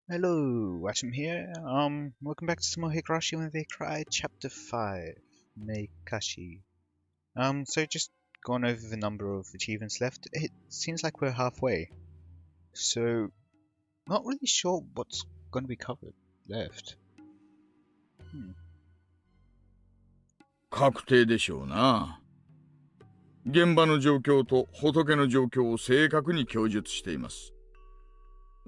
Hello, Watem here. Welcome back to some more Higurashi When They Cry, Chapter 5, Meikashi. So just gone over the number of achievements left. It seems like we're halfway. So, not really sure what's going to be covered left. 確定でしょうな。現場の状況と仏の状況を正確に供述しています。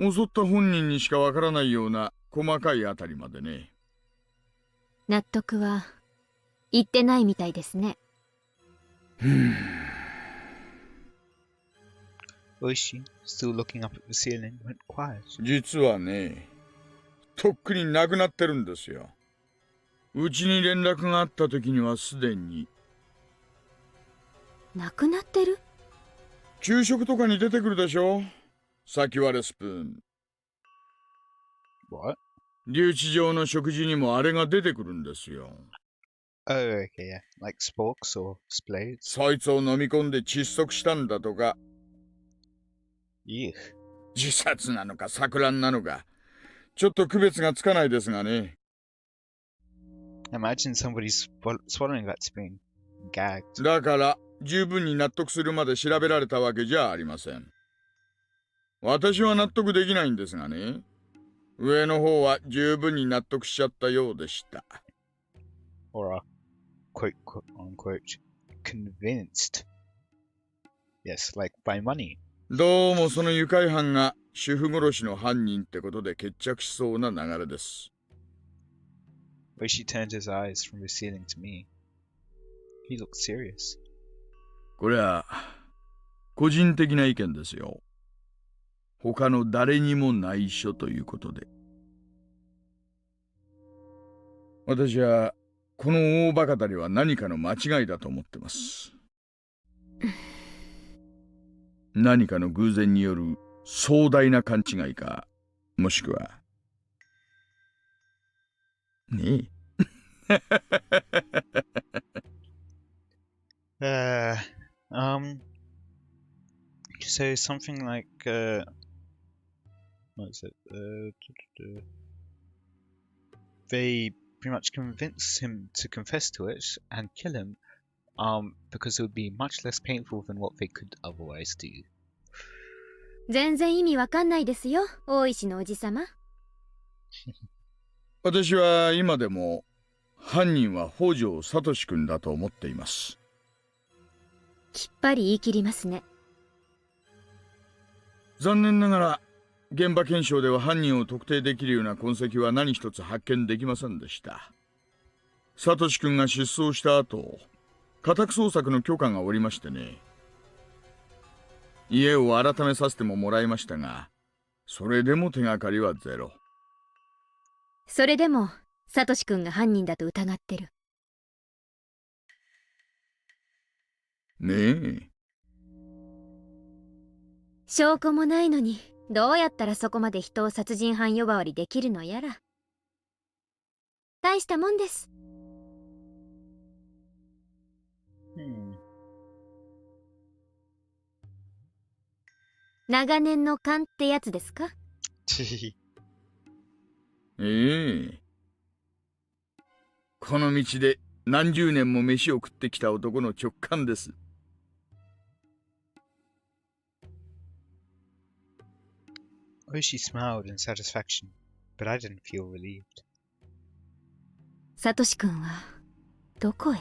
襲った本人にしかわからないような細かいあたりまでね。納得はいってないみたいですね。Oishi, still looking up at the ceiling, went quiet. 実はね、とっくに亡くなってるんですよ。うちに連絡があった時にはすでに。亡くなってる？給食とかに出てくるでしょ。先割れスプーン。What? 留置場の食事にもあれが出てくるんですよ。Oh, okay, yeah. Like sporks or splades? そいつを飲み込んで窒息したんだとか。Eugh. 自殺なのか錯乱なのか、ちょっと区別がつかないですがね。Imagine somebody swallowing that spoon. Gagged. だから十分に納得するまで調べられたわけじゃありません。私は納得できないんですがね。上の方は十分に納得しちゃったようでした。Or quote unquote convinced. Yes, like by money. どうもその愉快犯が主婦殺しの犯人ってことで決着しそうな流れです。Oishi turned his eyes from the ceiling to me. He looked serious. これは個人的な意見ですよ。他の誰にも内緒ということで。私はこの大バカたりは何かの間違いだと思ってます。何かの偶然による壮大な勘違いか、もしくはねえ。Uh, um, so something like, what is it? They pretty much convince him to confess to it and kill him, because it would be much less painful than what they could otherwise do. 全然意味わかんないですよ、大石のおじさま。私は今でも犯人は北条聡君だと思っています。きっぱり言い切りますね。残念ながら現場検証では犯人を特定できるような痕跡は何一つ発見できませんでした。聡君が失踪した後、家宅捜索の許可が下りましてね。家を改めさせてももらいましたが、それでも手がかりはゼロ。それでもサトシ君が犯人だと疑ってる。ねえ。証拠もないのにどうやったらそこまで人を殺人犯呼ばわりできるのやら。大したもんです。長年の勘ってやつですか？ええ。この道で何十年も飯を食ってきた男の直感です。Oishi smiled in satisfaction, but I didn't feel relieved. サトシ君はどこへ？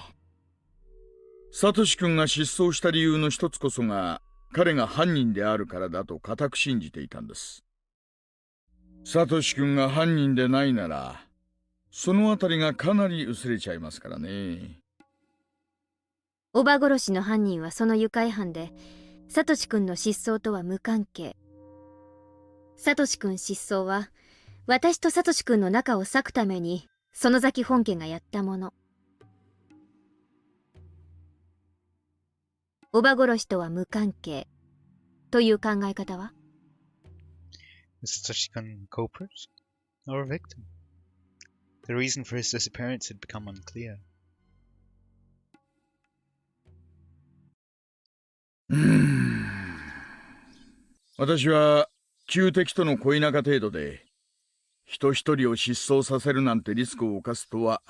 サトシ君が失踪した理由の一つこそが彼が犯人であるからだと固く信じていたんです。サトシ君が犯人でないならそのあたりがかなり薄れちゃいますからね。おば殺しの犯人はその愉快犯で、サトシ君の失踪とは無関係。サトシ君失踪は私とサトシ君の仲を裂くために園崎本家がやったもの。おば殺しとは無関係という考え方は？ Is Satoshi-kun a culprit or a victim? The reason for his disappearance had become unclear. 私は旧敵との恋仲程度で人一人を失踪させるなんてリスクを冒すとは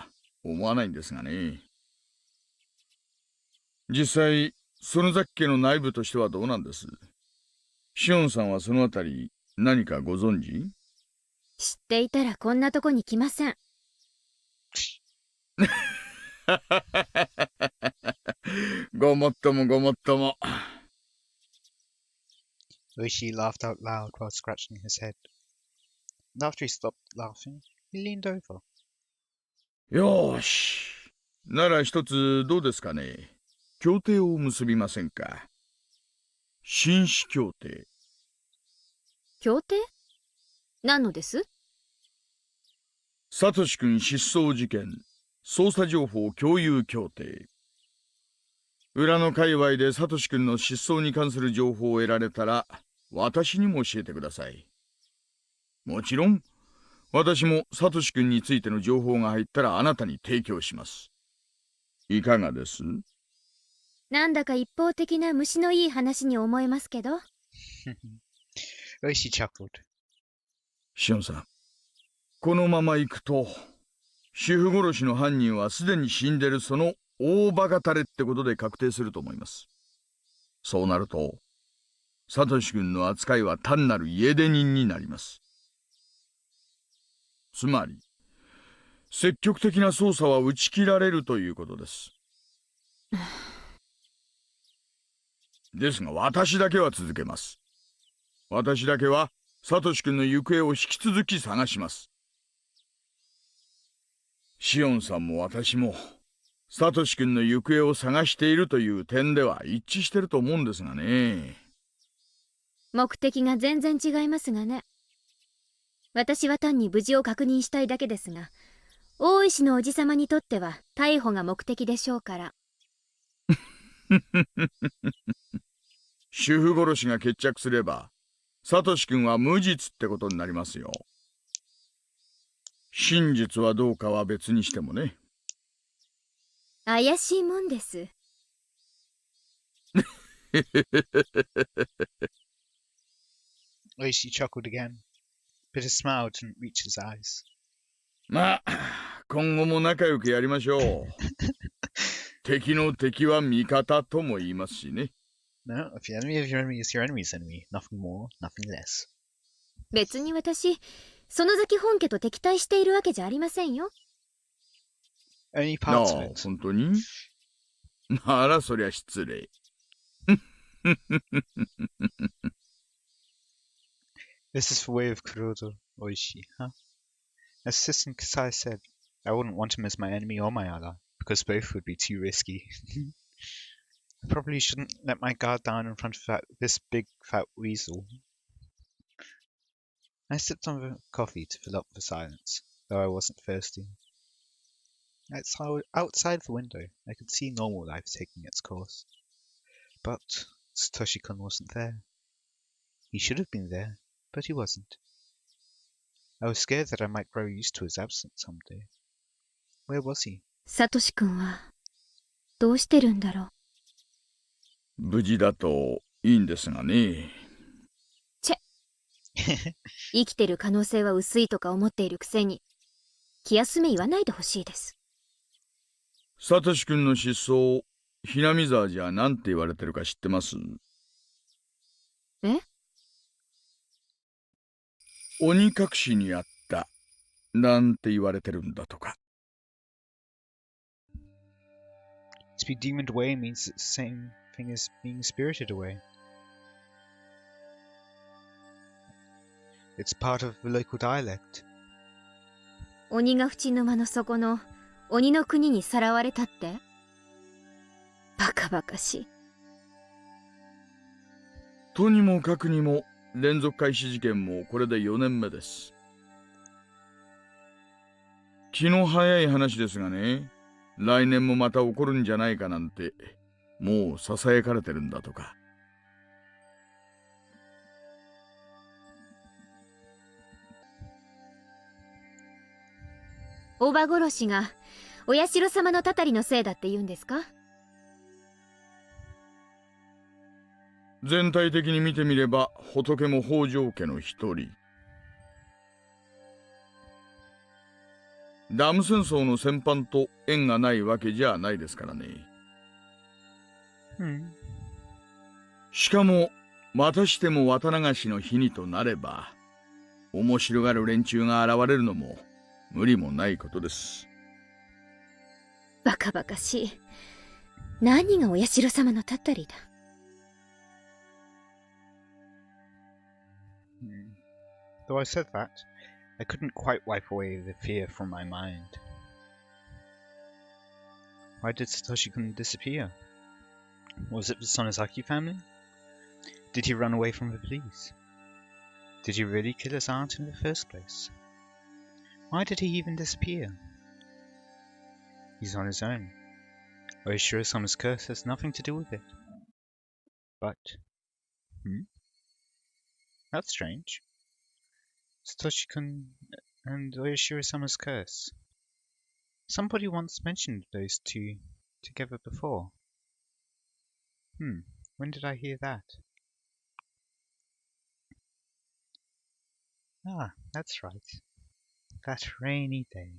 思わないんですがね。実際、園崎家の内部としてはどうなんです？シオンさんはそのあたり何かご存知？知っていたらこんなとこに来ません。ごもっともごもっとも。Oishi laughed out loud while scratching his head. And after he stopped laughing, he leaned over. よーし。なら一つどうですかね。協定を結びませんか？紳士協定。協定？何のです？サトシ君失踪事件捜査情報共有協定。裏の界隈でサトシ君の失踪に関する情報を得られたら私にも教えてください。もちろん私もサトシ君についての情報が入ったらあなたに提供します。いかがです？なんだか一方的な虫のいい話に思えますけど。Oishi chuckled. シオンさん、このまま行くと主婦殺しの犯人はすでに死んでるその大バカタレってことで確定すると思います。そうなるとサトシ君の扱いは単なる家出人になります。つまり積極的な捜査は打ち切られるということです。ですが私だけは続けます。私だけはサトシ君の行方を引き続き探します。シオンさんも私もサトシ君の行方を探しているという点では一致してると思うんですがね。目的が全然違いますがね。私は単に無事を確認したいだけですが、大石のおじさまにとっては逮捕が目的でしょうから。主婦殺しが決着すればサトシ君は無実ってことになりますよ。真実はどうかは別にしてもね。怪しいもんです。Oishi chuckled again, but his smile didn't reach his eyes. まあ、今後も仲良くやりましょう。敵の敵は味方とも言いますしね。No, if the enemy of your enemy is your enemy's enemy, nothing more, nothing less. 別に私、園崎本家と敵対しているわけじゃありませんよ。Only あ parts of あ、 it. 本当に？ならそりゃ失礼。This is the way of Kuroda Oishi, huh? As Assistant Kasai said, I wouldn't want him as my enemy or my ally, because both would be too risky. I probably shouldn't let my guard down in front of this big fat weasel. I sipped on the coffee to fill up the silence, though I wasn't thirsty. Outside the window, I could see normal life taking its course. But Satoshi-kun wasn't there. He should have been there, but he wasn't. I was scared that I might grow used to his absence someday. Where was he? サトシ君はどうしてるんだろう。無事だといいんですがね。生きてる可能性は薄いとか思っているくせに、気休め言わないでほしいです。サトシ君の失踪、ひなみ沢じゃなんて言われてるか知ってます？え？鬼隠しにあったなんて言われてるんだとか。To be demoned away means it's the same thing as being spirited away. It's part of the local dialect. 鬼が淵沼の底の鬼の国にさらわれたって？バカバカしい。とにもかくにも連続開始事件もこれで4年目です。気の早い話ですがね、来年もまた起こるんじゃないかなんてもうささやかれてるんだとか。おば殺しがお社様のたたりのせいだって言うんですか？全体的に見てみれば仏も北条家の一人。ダム戦争の戦犯と縁がないわけじゃないですからね。しかも、またしても綿流しの日にとなれば、面白がる連中が現れるのも無理もないことです。バカバカしい。何がお社様のたたりだ。Though I said that, I couldn't quite wipe away the fear from my mind. Why did Satoshi-kun disappear? Was it the Sonozaki family? Did he run away from the police? Did he really kill his aunt in the first place? Why did he even disappear? He's on his own. Oishiro-sama's curse has nothing to do with it. But... That's strange. Satoshi-kun and Oishiro-sama's curse. Somebody once mentioned those two together before. When did I hear that? Ah, that's right. That rainy day.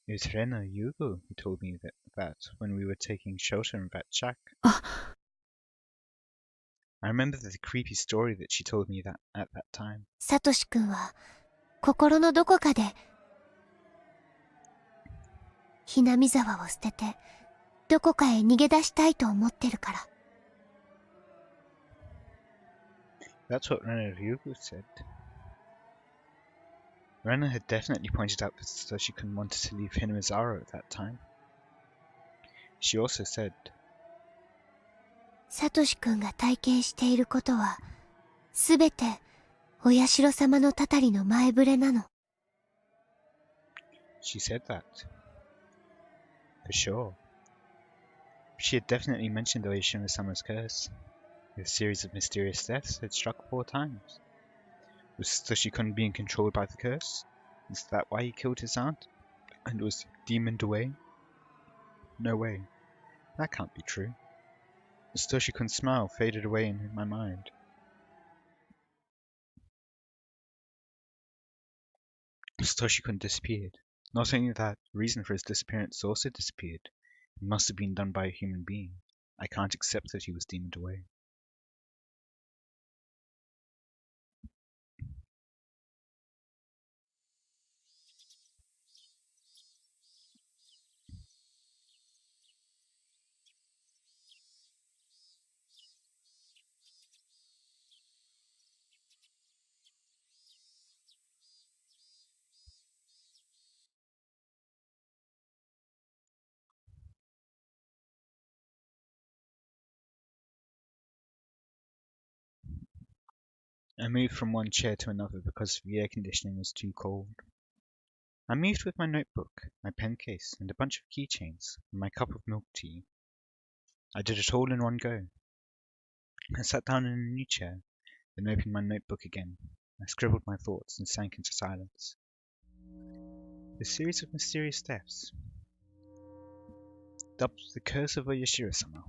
It was Rena Yugo who told me that when we were taking shelter in that shack. I remember the creepy story that she told me that at that time. サトシ君は心のどこかでひなみ沢を捨ててどこかへ逃げ出したいと思ってるから。That's what Rena Yugo said. Rena had definitely pointed out that Satoshi-kun wanted to leave Hinamizawa at that time. She also said, サトシ君が体験していることはすべてお社様のたたりの前触れなの。She said that. For sure. She had definitely mentioned Oishima-sama's curse. A series of mysterious deaths had struck 4 times. Was Satoshi-kun being controlled by the curse? Is that why he killed his aunt? And was demoned away? No way. That can't be true. The Satoshi-kun's smile faded away in my mind. Satoshi-kun disappeared. Not only that, the reason for his disappearance also disappeared. It must have been done by a human being. I can't accept that he was demoned away. I moved from one chair to another because the air conditioning was too cold. I moved with my notebook, my pen case, and a bunch of keychains, and my cup of milk tea. I did it all in one go. I sat down in a new chair, then opened my notebook again. I scribbled my thoughts and sank into silence. A series of mysterious deaths. Dubbed the Curse of Oyashiro-sama.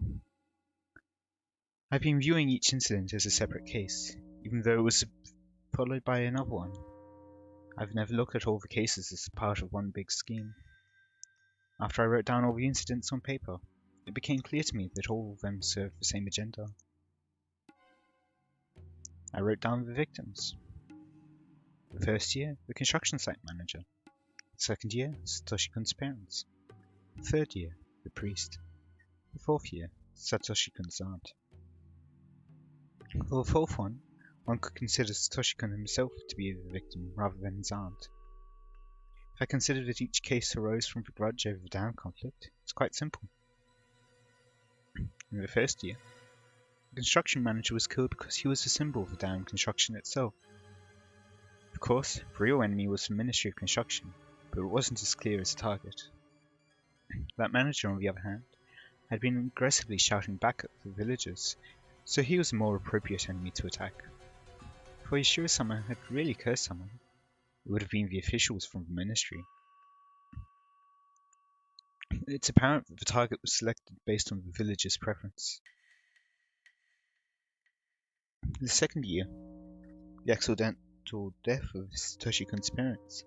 I've been viewing each incident as a separate case, even though it was followed by another one. I've never looked at all the cases as part of one big scheme. After I wrote down all the incidents on paper, it became clear to me that all of them served the same agenda. I wrote down the victims. The first year, the construction site manager. The second year, Satoshi-kun's parents. The third year, the priest. The fourth year, Satoshi-kun's aunt. For the fourth one could consider Satoshi-kun himself to be the victim rather than his aunt. If I consider that each case arose from the grudge over the dam conflict, it's quite simple. In the first year, the construction manager was killed because he was a symbol of the dam construction itself. Of course, the real enemy was the Ministry of Construction, but it wasn't as clear as a target. That manager, on the other hand, had been aggressively shouting back at the villagers, so he was a more appropriate enemy to attack. If Oishiro-sama had really cursed someone, it would have been the officials from the ministry. It's apparent that the target was selected based on the villagers' preference. The second year, the accidental death of Satoshi-kun's parents.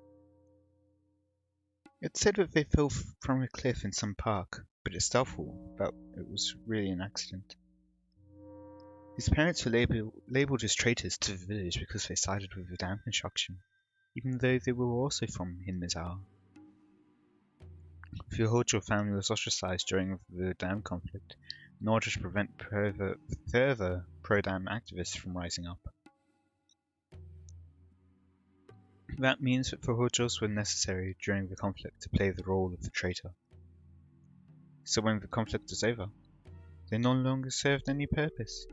It said that they fell from a cliff in some park, but its downfall felt it was really an accident. His parents were labeled as traitors to the village because they sided with the dam construction, even though they were also from Hinmizawa. The Hojo family was ostracized during the dam conflict in order to prevent further pro-dam activists from rising up. That means that the Hojos were necessary during the conflict to play the role of the traitor. So when the conflict was over, they no longer served any purpose.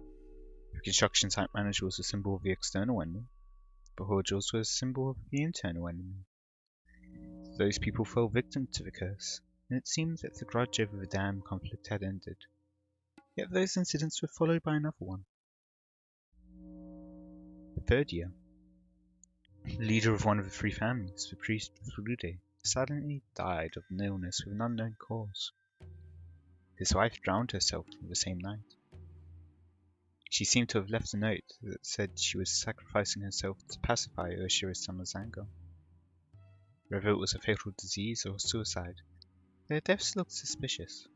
The construction site manager was a symbol of the external enemy, but Hojos were a symbol of the internal enemy. Those people fell victim to the curse, and it seemed that the grudge over the dam conflict had ended. Yet those incidents were followed by another one. The third year, the leader of one of the three families, the priest Furude, suddenly died of an illness with an unknown cause. His wife drowned herself the same night. She seemed to have left a note that said she was sacrificing herself to pacify Oshiro-sama's anger. Whether it was a fatal disease or suicide, their deaths looked suspicious.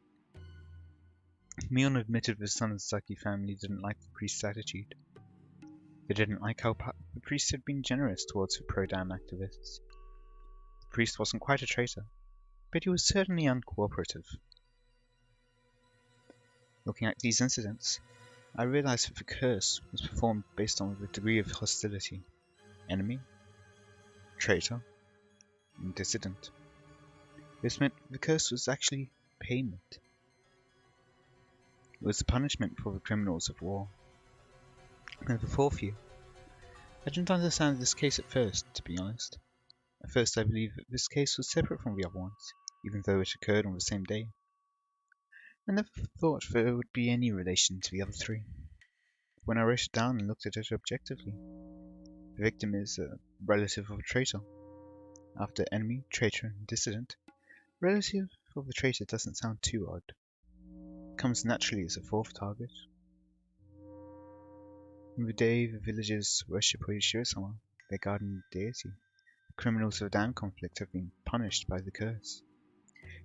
Mion admitted the Sonozaki family didn't like the priest's attitude. They didn't like how the priest had been generous towards the pro-dam activists. The priest wasn't quite a traitor, but he was certainly uncooperative. Looking at these incidents, I realized that the curse was performed based on the degree of hostility: enemy, traitor, and dissident. This meant the curse was actually payment. It was the punishment for the criminals of war. And the fourth year, I didn't understand this case at first, to be honest. At first I believed that this case was separate from the other ones, even though it occurred on the same day. I never thought there would be any relation to the other three. When I wrote it down and looked at it objectively, the victim is a relative of a traitor. After enemy, traitor, and dissident, relative of the traitor doesn't sound too odd. It comes naturally as a fourth target. On the day the villagers worship Oshiro-sama, their guardian deity, the criminals of the dam conflict have been punished by the curse.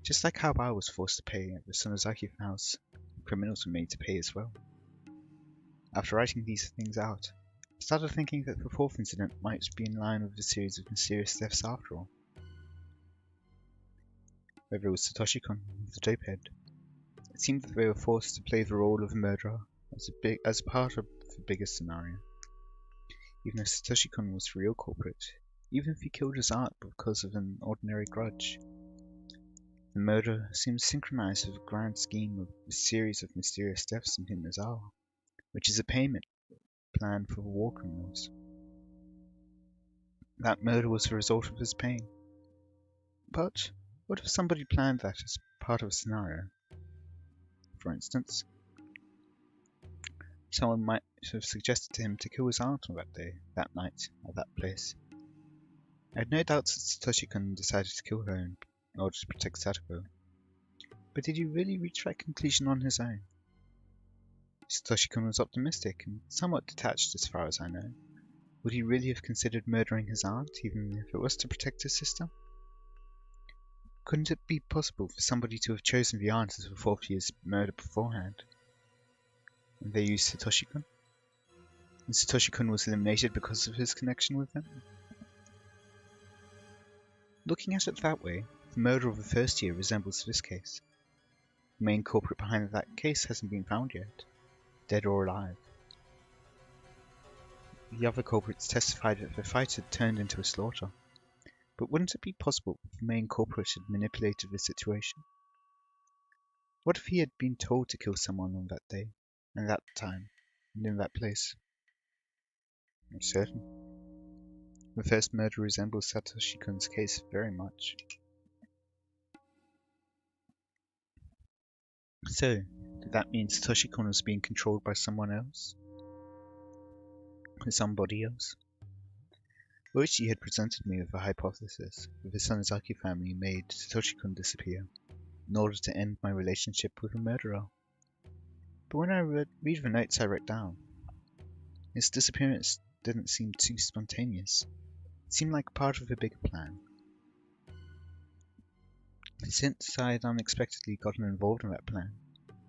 Just like how I was forced to pay at the Sonozaki house, criminals were made to pay as well. After writing these things out, I started thinking that the fourth incident might be in line with a series of mysterious deaths after all. Whether it was Satoshi-kun or the dopehead, it seemed that they were forced to play the role of a murderer as part of the bigger scenario. Even if Satoshi-kun was the real culprit, even if he killed his aunt because of an ordinary grudge, the murder seems synchronized with a grand scheme of a series of mysterious deaths in Hinmizawa, which is a payment plan for the war criminals. That murder was the result of his pain. But what if somebody planned that as part of a scenario? For instance, someone might have suggested to him to kill his aunt on that day, that night, at that place. I had no doubts that Satoshi-kun decided to kill her in order to protect Satoko. But did he really reach that conclusion on his own? Satoshi-kun was optimistic and somewhat detached as far as I know. Would he really have considered murdering his aunt, even if it was to protect his sister? Couldn't it be possible for somebody to have chosen the aunt as the fourth year's murder beforehand? And they used Satoshi-kun? And Satoshi-kun was eliminated because of his connection with them? Looking at it that way, the murder of the first year resembles this case. The main culprit behind that case hasn't been found yet, dead or alive. The other culprits testified that the fight had turned into a slaughter. But wouldn't it be possible that the main culprit had manipulated the situation? What if he had been told to kill someone on that day, and that time, and in that place? I'm certain. The first murder resembles Satoshi-kun's case very much. So, did that mean Satoshi-kun was being controlled by someone else? Or somebody else? Oichi had presented me with a hypothesis that the Sonozaki family made Satoshi-kun disappear in order to end my relationship with a murderer. But when I read the notes I wrote down, his disappearance didn't seem too spontaneous. It seemed like part of a bigger plan. Since I had unexpectedly gotten involved in that plan,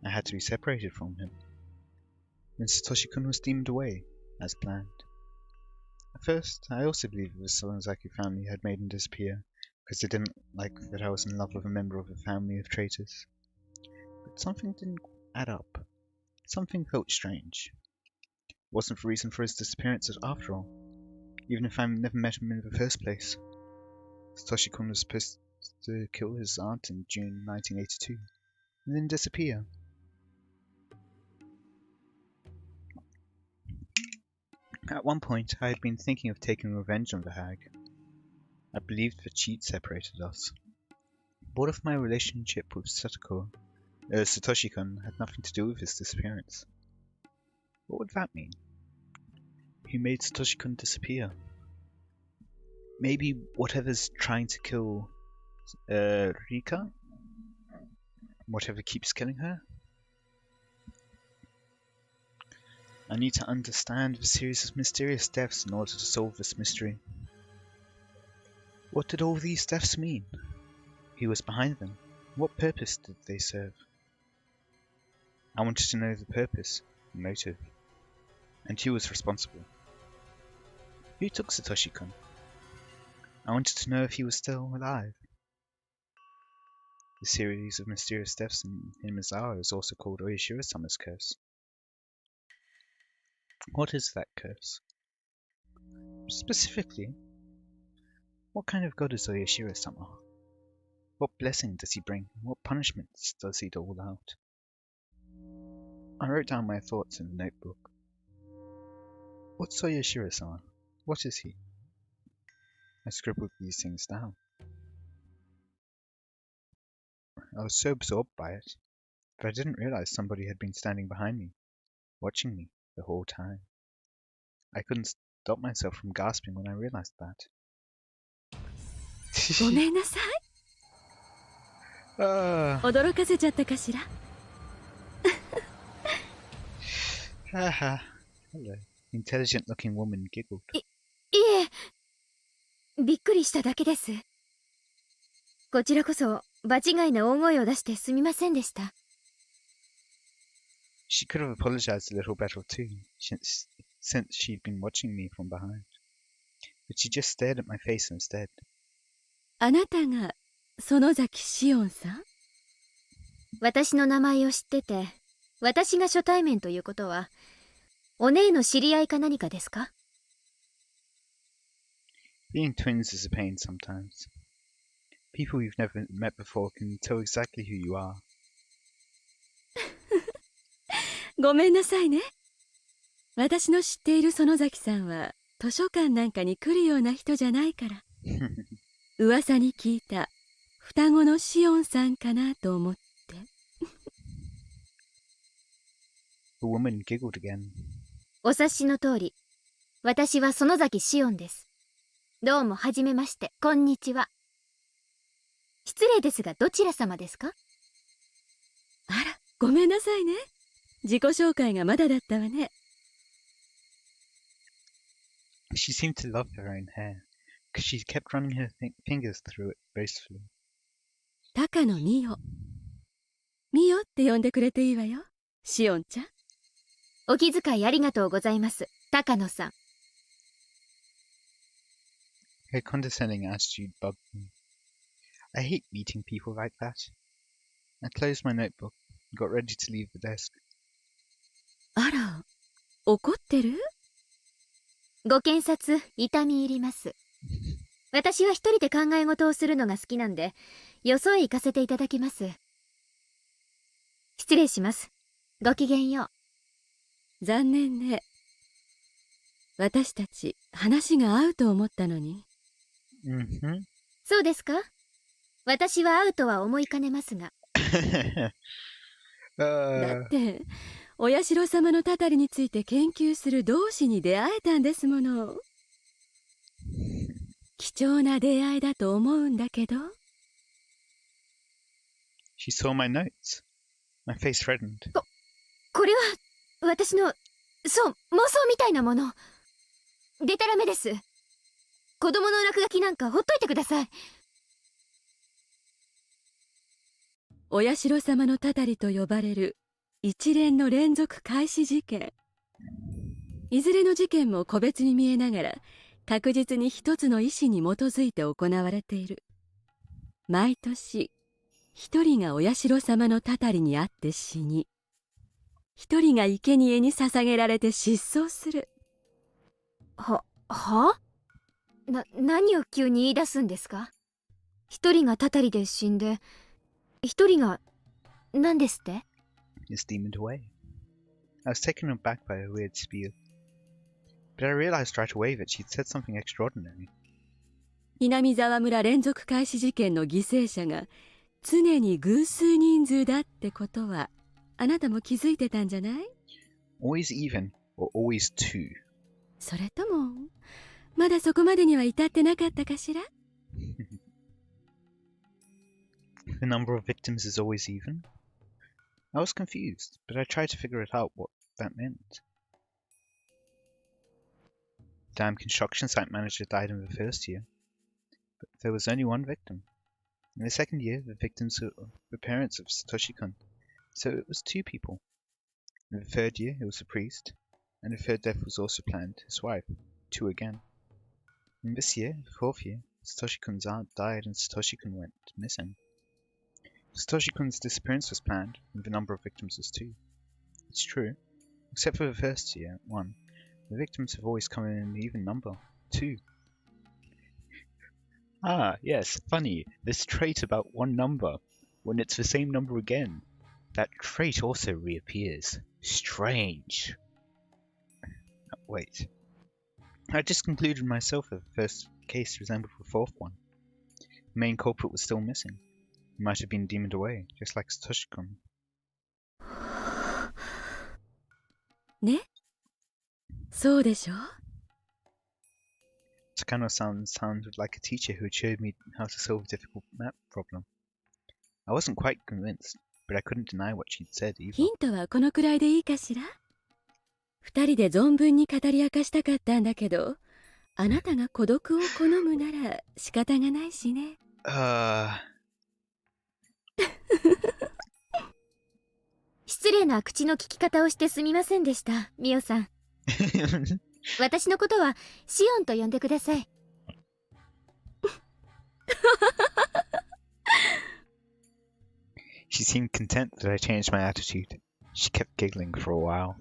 I had to be separated from him. Then Satoshi-kun was deemed away, as planned. At first, I also believed the Sonozaki family had made him disappear because they didn't like that I was in love with a member of a family of traitors. But something didn't add up. Something felt strange. It wasn't the reason for his disappearance after all, even if I never met him in the first place. Satoshi-kun was supposed to kill his aunt in June 1982, and then disappear. At one point, I had been thinking of taking revenge on the hag. I believed that she'd separated us. But what if my relationship with Satoshi-kun had nothing to do with his disappearance? What would that mean? Who made Satoshi-kun disappear? Maybe whatever's trying to kill Rika? Whatever keeps killing her? I need to understand the series of mysterious deaths in order to solve this mystery. What did all these deaths mean? Who was behind them? What purpose did they serve? I wanted to know the purpose, the motive, and who was responsible. Who took Satoshi-kun? I wanted to know if he was still alive. The series of mysterious deaths in Himizawa is also called Oyashiro-sama's curse. What is that curse? Specifically, what kind of god is Oyashiro-sama? What blessing does he bring? What punishments does he dole out? I wrote down my thoughts in the notebook. What's Oyashiro-sama? What is he? I scribbled these things down. I was so absorbed by it that I didn't realize somebody had been standing behind me, watching me the whole time. I couldn't stop myself from gasping when I realized that. ごめんなさい。驚かせちゃったかしら。Hello. Intelligent-looking woman giggled. いえ、びっくりしただけです。こちらこそ場違いな大声を出してすみませんでした。She could have apologized a little better too, since she'd been watching me from behind. But she just stared at my face instead. あなたが園崎紫音さん？私の名前を知ってて、私が初対面ということは、お姉の知り合いか何かですか？ Being twins is a pain sometimes. People you've never met before can tell exactly who you are. ごめんなさいね。私の知っている園崎さんは図書館なんかに来るような人じゃないから。噂に聞いた双子のシオンさんかなと思って。The woman giggled again. お察しの通り、私は園崎シオンです。どうもはじめまして、こんにちは。失礼ですが、どちら様ですか？あら、ごめんなさいね。自己紹介がまだだったわね。She seemed to love her own hair, because she kept running her fingers through it gracefully. 高野美代。美代って呼んでくれていいわよ、シオンちゃん。お気遣いありがとうございます、高野さん。Her condescending attitude bugged me. I hate meeting people like that. I closed my notebook and got ready to leave the desk. あら、怒ってる？ご検察、痛み入ります。私は一人で考え事をするのが好きなんで、よそへ行かせていただきます。失礼します。ごきげんよう。残念ね。私たち話が合うと思ったのに。そうですか？私は合うとは思いかねますが。だってお社様のたたりについて研究する同志に出会えたんですもの。貴重な出会いだと思うんだけど。She saw my notes. My face reddened. これは私の、そう、妄想みたいなもの。でたらめです。子供の落書きなんかほっといてください。お社様のたたりと呼ばれる一連の連続開始事件。いずれの事件も個別に見えながら確実に一つの意思に基づいて行われている。毎年一人がお社様のたたりにあって死に、一人が生贄に捧げられて失踪する。何を急に言い出すんですか？一人がたたりで死んで、一人が何ですって？ Is demoned away. I was taken aback by her weird spiel, but I realized right away that she'd said something extraordinary. 南沢村連続開始事件の犠牲者が常に偶数人数だってことはあなたも気づいてたんじゃない？ Always even or always two? それともまだそこまでには至ってなかったかしら？ The number of victims is always even? I was confused, but I tried to figure it out what that meant. Damn construction site manager died in the first year, but there was only one victim. In the second year, the victims were the parents of Satoshi-kun, so it was two people. In the third year, it was a priest, and the third death was also planned, his wife, two again. In this year, the fourth year, Satoshi-kun's aunt died and Satoshi-kun went missing. Satoshi-kun's disappearance was planned, and the number of victims was two. It's true, except for the first year, one. The victims have always come in an even number, two. Ah, yes, funny, this trait about one number, when it's the same number again. That trait also reappears. Strange. Wait. I just concluded myself that the first case resembled the fourth one. The main culprit was still missing. He might have been demoned away, just like Satoshi-kun. ね、そうでしょ？ Takano-san sounded like a teacher who showed me how to solve a difficult math problem. I wasn't quite convinced, but I couldn't deny what she'd said either. ヒントはこのくらいでいいかしら？二人で存分に語り明かしたかったんだけど、あなたが孤独を好むなら仕方がないしね。失礼な口の利き方をしてすみませんでした、ミオさん。私のことはシオンと呼んでください。She seemed content that I changed my attitude. She kept giggling for a while.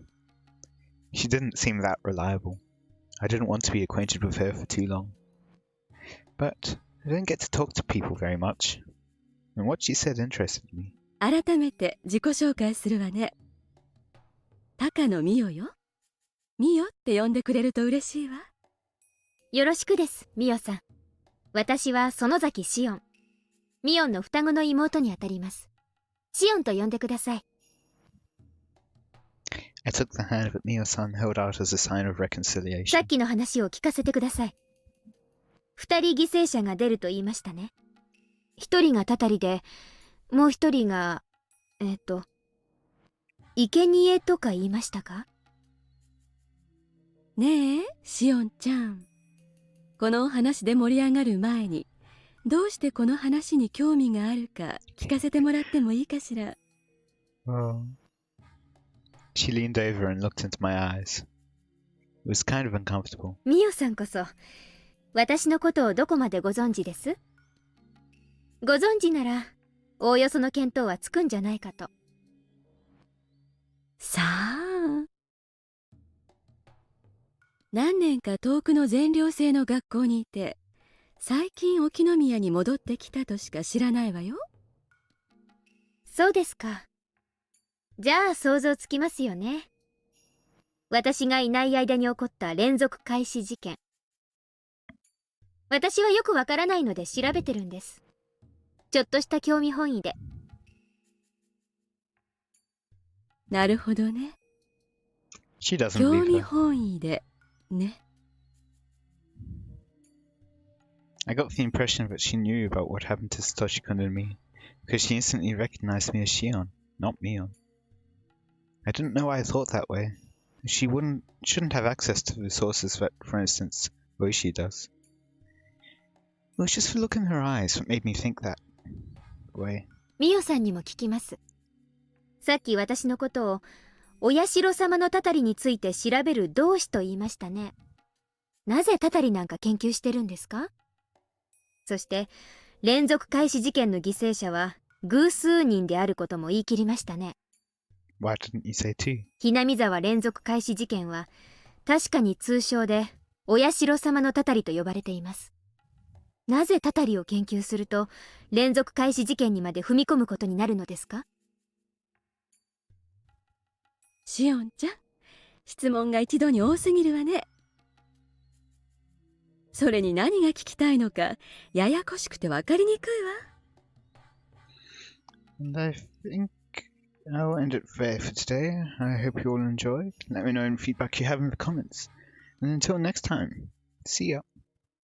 She didn't seem that reliable. I didn't want to be acquainted with her for too long. But I didn't get to talk to people very much, and what she said interested me. 改めて自己紹介するわね。高野美代よ。美代って呼んでくれると嬉しいわ。よろしくです、ミオさん。私は園崎シオン。ミオンの双子の妹にあたります。シオンと呼んでください。I took the hand that Mio-san held out as a sign of reconciliation. さっきの話を聞かせてください。二人犠牲者が出ると言いましたね。一人がたたりで、もう一人が、生贄とか言いましたか？ねえ、シオンちゃん。このお話で盛り上がる前に、どうしてこの話に興味があるか聞かせてもらってもいいかしら。She leaned over and looked into my eyes. It was kind of uncomfortable. ミオさんこそ、私のことをどこまでご存知です？ご存知なら、おおよその見当はつくんじゃないかと。さあ。何年か遠くの全寮制の学校にいて、最近沖宮に戻ってきたとしか知らないわよ。そうですか。じゃあ想像つきますよね。私がいない間に起こった連続開始事件。私はよくわからないので調べてるんです。ちょっとした興味本位で。なるほどね。She doesn't 興 believe 味 her. 本位でね。I got the impression that she knew about what happened to Satoshi-kun and me, because she instantly recognized me as Shion, not Mion. I didn't know why I thought that way. She shouldn't have access to the sources that, for instance, Oishi does. It was just the look in her eyes that made me think that way. ミオさんにも聞きます。さっき私のことをお社様のたたりについて調べる同志と言いましたね。なぜたたりなんか研究してるんですか？そして連続開始事件の犠牲者は偶数人であることも言い切りましたね。 Why didn't you say two? ひなみ沢連続開始事件は確かに通称でお社様のたたりと呼ばれています。なぜたたりを研究すると連続開始事件にまで踏み込むことになるのですか？シオンちゃん、質問が一度に多すぎるわね。それに何が聞きたいのかややこしくて分かりにくいわ。 And I think I'll end it there for today. I hope you all enjoyed. Let me know any feedback you have in the comments. And until next time, see ya.